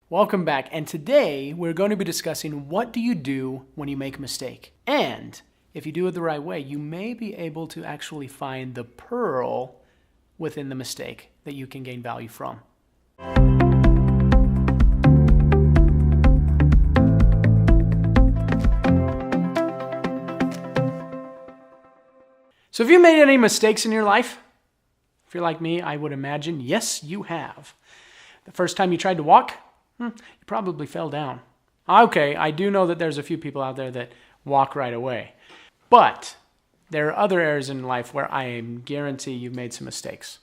Welcome back, and today we're going to be discussing what do you do when you make a mistake. And if you do it the right way, you may be able to actually find the pearl within the mistake that you can gain value from. So have you made any mistakes in your life? If you're like me, I would imagine, yes, you have. The first time you tried to walk, you probably fell down. Okay, I do know that there's a few people out there that walk right away. But there are other areas in life where I guarantee you've made some mistakes.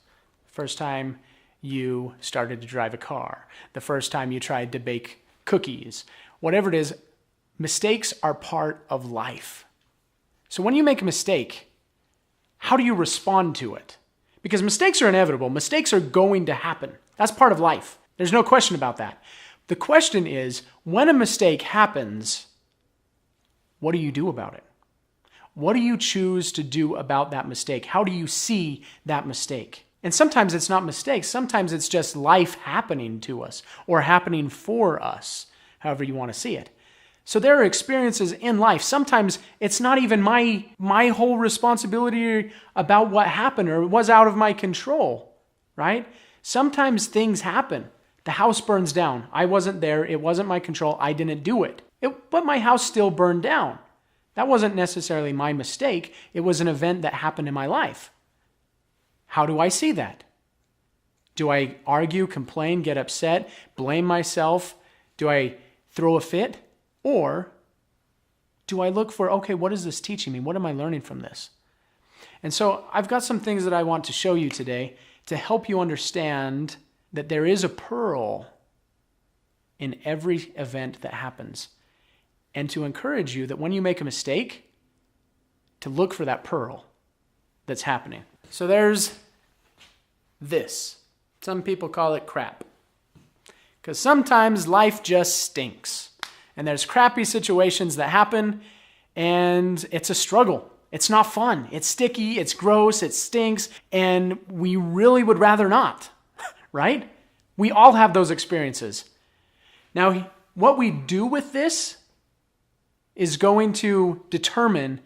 First time you started to drive a car. The first time you tried to bake cookies. Whatever it is, mistakes are part of life. So when you make a mistake, how do you respond to it? Because mistakes are inevitable. Mistakes are going to happen. That's part of life. There's no question about that. The question is, when a mistake happens, what do you do about it? What do you choose to do about that mistake? How do you see that mistake? And sometimes it's not mistakes. Sometimes it's just life happening to us or happening for us, however you want to see it. So there are experiences in life. Sometimes it's not even my whole responsibility about what happened or was out of my control, right? Sometimes things happen. The house burns down. I wasn't there. It wasn't my control. I didn't do it. But my house still burned down. That wasn't necessarily my mistake. It was an event that happened in my life. How do I see that? Do I argue, complain, get upset, blame myself? Do I throw a fit? Or do I look for, okay, what is this teaching me? What am I learning from this? And so I've got some things that I want to show you today to help you understand that there is a pearl in every event that happens. And to encourage you that when you make a mistake, to look for that pearl that's happening. So there's this. Some people call it crap. Because sometimes life just stinks. And there's crappy situations that happen, and it's a struggle. It's not fun. It's sticky, it's gross, it stinks, and we really would rather not, right? We all have those experiences. Now, what we do with this is going to determine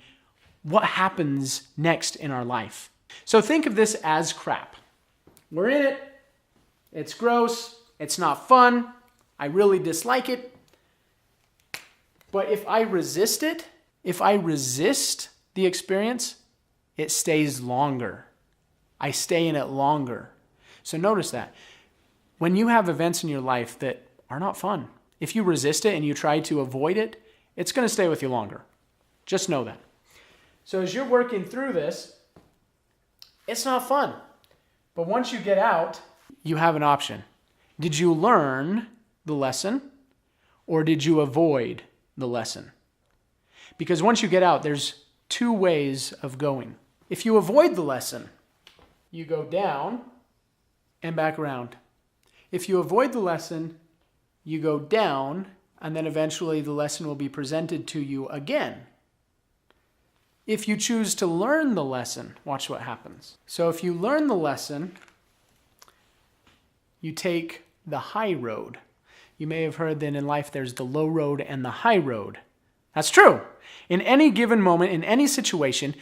what happens next in our life. So think of this as crap. We're in it. It's gross. It's not fun. I really dislike it. But if I resist it, if I resist the experience, it stays longer. I stay in it longer. So notice that. When you have events in your life that are not fun, if you resist it and you try to avoid it, it's going to stay with you longer. Just know that. So as you're working through this, it's not fun. But once you get out, you have an option. Did you learn the lesson or did you avoid the lesson? Because once you get out, there's two ways of going. If you avoid the lesson, you go down and back around. If you avoid the lesson, you go down, and then eventually the lesson will be presented to you again. If you choose to learn the lesson, watch what happens. So if you learn the lesson, you take the high road. You may have heard that in life there's the low road and the high road. That's true. In any given moment, in any situation,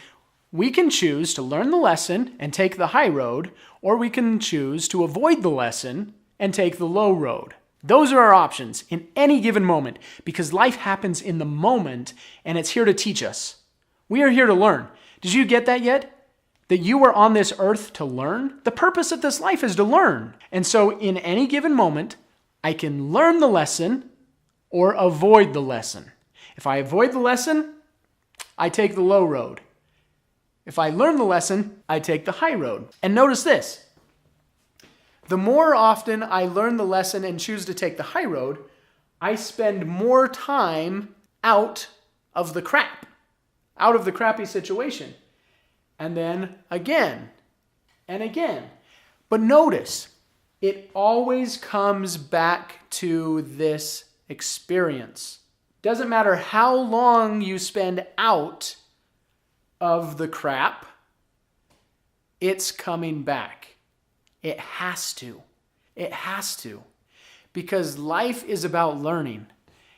we can choose to learn the lesson and take the high road, or we can choose to avoid the lesson and take the low road. Those are our options in any given moment because life happens in the moment and it's here to teach us. We are here to learn. Did you get that yet? That you are on this earth to learn? The purpose of this life is to learn. And so in any given moment, I can learn the lesson or avoid the lesson. If I avoid the lesson, I take the low road. If I learn the lesson, I take the high road. And notice this. The more often I learn the lesson and choose to take the high road, I spend more time out of the crap, out of the crappy situation. And then again and again. But notice, it always comes back to this experience. Doesn't matter how long you spend out of the crap, it's coming back. It has to. It has to. because life is about learning.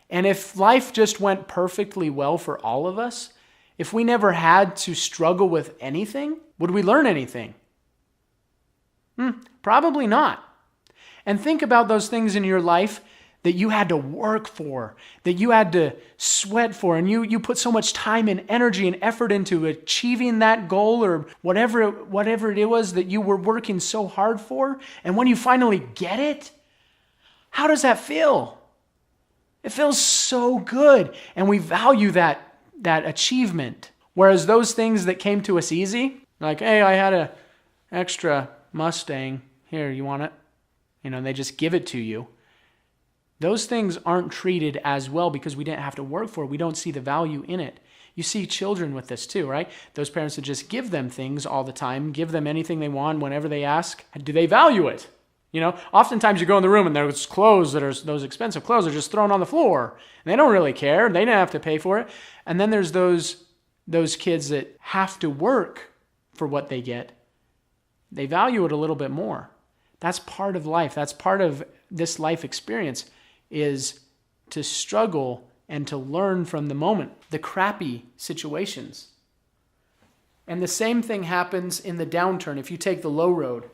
And if life just went perfectly well for all of us, if we never had to struggle with anything, would we learn anything? Probably not. And think about those things in your life that you had to work for, that you had to sweat for, and you put so much time and energy and effort into achieving that goal or whatever it was that you were working so hard for. And when you finally get it, how does that feel? It feels so good, and we value that achievement. Whereas those things that came to us easy, like, hey, I had an extra Mustang, here, you want it? And they just give it to you. Those things aren't treated as well because we didn't have to work for it. We don't see the value in it. You see children with this too, right? Those parents that just give them things all the time, give them anything they want whenever they ask. Do they value it? Oftentimes you go in the room and there's clothes those expensive clothes are just thrown on the floor. And they don't really care. They didn't have to pay for it. And then there's those kids that have to work for what they get. They value it a little bit more. That's part of life. That's part of this life experience, is to struggle and to learn from the moment, the crappy situations. And the same thing happens in the downturn. If you take the low road,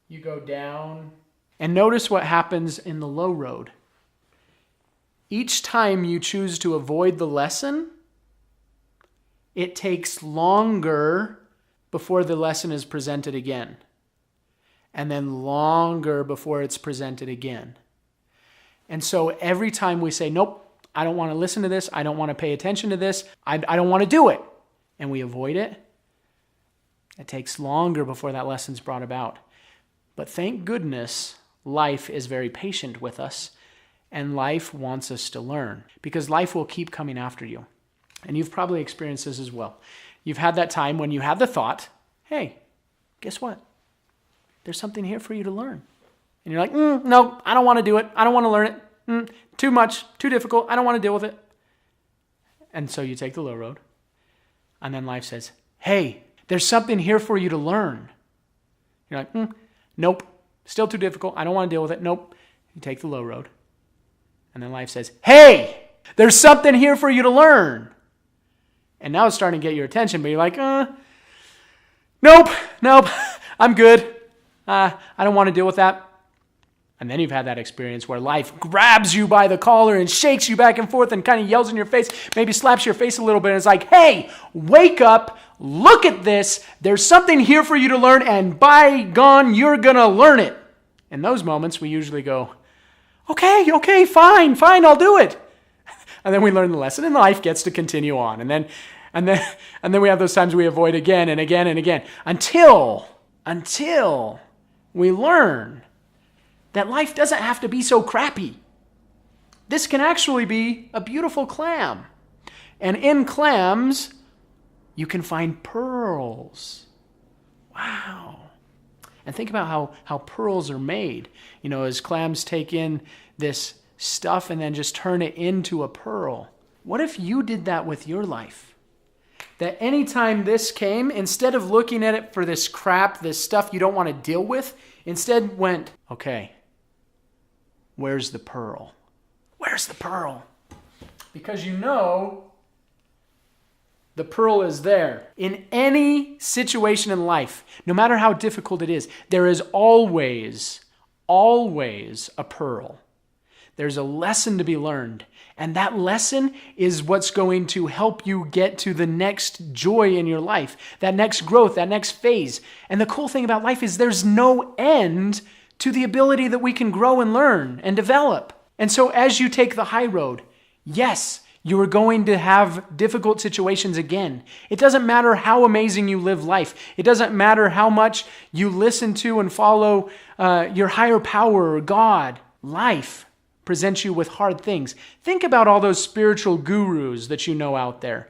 you go down, and notice what happens in the low road. Each time you choose to avoid the lesson, it takes longer before the lesson is presented again. And then longer before it's presented again. And so every time we say, nope, I don't want to listen to this, I don't want to pay attention to this, I don't want to do it, and we avoid it, it takes longer before that lesson's brought about. But thank goodness life is very patient with us, and life wants us to learn, because life will keep coming after you. And you've probably experienced this as well. You've had that time when you had the thought, hey, guess what? There's something here for you to learn. And you're like, no, I don't want to do it. I don't want to learn it. Too much, too difficult. I don't want to deal with it. And so you take the low road. And then life says, hey, there's something here for you to learn. You're like, nope, still too difficult. I don't want to deal with it. Nope. You take the low road. And then life says, hey, there's something here for you to learn. And now it's starting to get your attention, but you're like, nope, I'm good. I don't want to deal with that. And then you've had that experience where life grabs you by the collar and shakes you back and forth and kind of yells in your face, maybe slaps your face a little bit, and it's like, hey, wake up, look at this, there's something here for you to learn, and by gone, you're going to learn it. In those moments, we usually go, okay, fine, I'll do it. And then we learn the lesson, and life gets to continue on. And then we have those times we avoid again and again and again until we learn that life doesn't have to be so crappy. This can actually be a beautiful clam. And in clams, you can find pearls. Wow. And think about how pearls are made. As clams take in this stuff and then just turn it into a pearl. What if you did that with your life? That anytime this came, instead of looking at it for this crap, this stuff you don't want to deal with, instead went, okay, where's the pearl? Where's the pearl? Because the pearl is there. In any situation in life, no matter how difficult it is, there is always a pearl. There's a lesson to be learned. And that lesson is what's going to help you get to the next joy in your life, that next growth, that next phase. And the cool thing about life is there's no end to the ability that we can grow and learn and develop. And so as you take the high road, yes, you are going to have difficult situations again. It doesn't matter how amazing you live life. It doesn't matter how much you listen to and follow your higher power or God. Life presents you with hard things. Think about all those spiritual gurus that you know out there.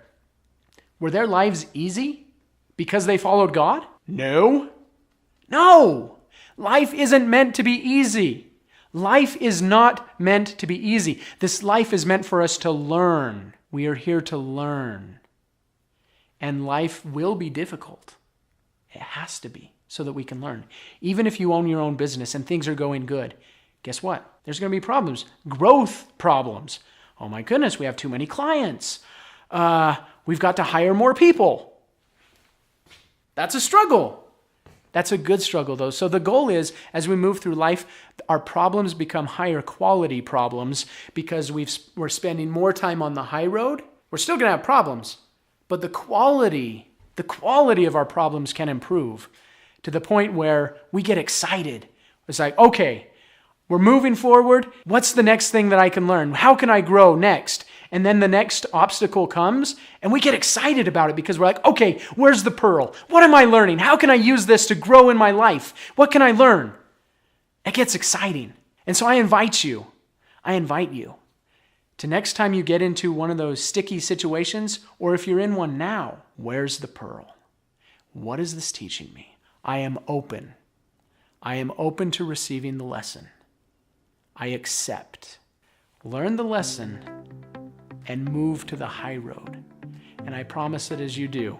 Were their lives easy because they followed God? No. Life isn't meant to be easy. Life is not meant to be easy. This life is meant for us to learn. We are here to learn. And life will be difficult. It has to be so that we can learn. Even if you own your own business and things are going good, guess what? There's going to be problems. Growth problems. Oh my goodness, we have too many clients. We've got to hire more people. That's a struggle. That's a good struggle, though. So the goal is, as we move through life, our problems become higher quality problems because we're spending more time on the high road. We're still going to have problems, but the quality of our problems can improve to the point where we get excited. It's like, okay, we're moving forward. What's the next thing that I can learn? How can I grow next? And then the next obstacle comes and we get excited about it because we're like, okay, where's the pearl? What am I learning? How can I use this to grow in my life? What can I learn? It gets exciting. And so I invite you to next time you get into one of those sticky situations, or if you're in one now, where's the pearl? What is this teaching me? I am open. I am open to receiving the lesson. I accept. Learn the lesson and move to the high road. And I promise that as you do,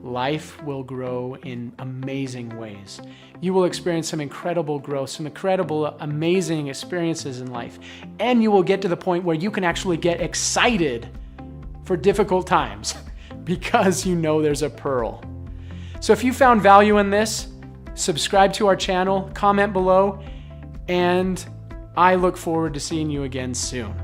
life will grow in amazing ways. You will experience some incredible growth, some incredible, amazing experiences in life. And you will get to the point where you can actually get excited for difficult times because you know there's a pearl. So if you found value in this, subscribe to our channel, comment below, and I look forward to seeing you again soon.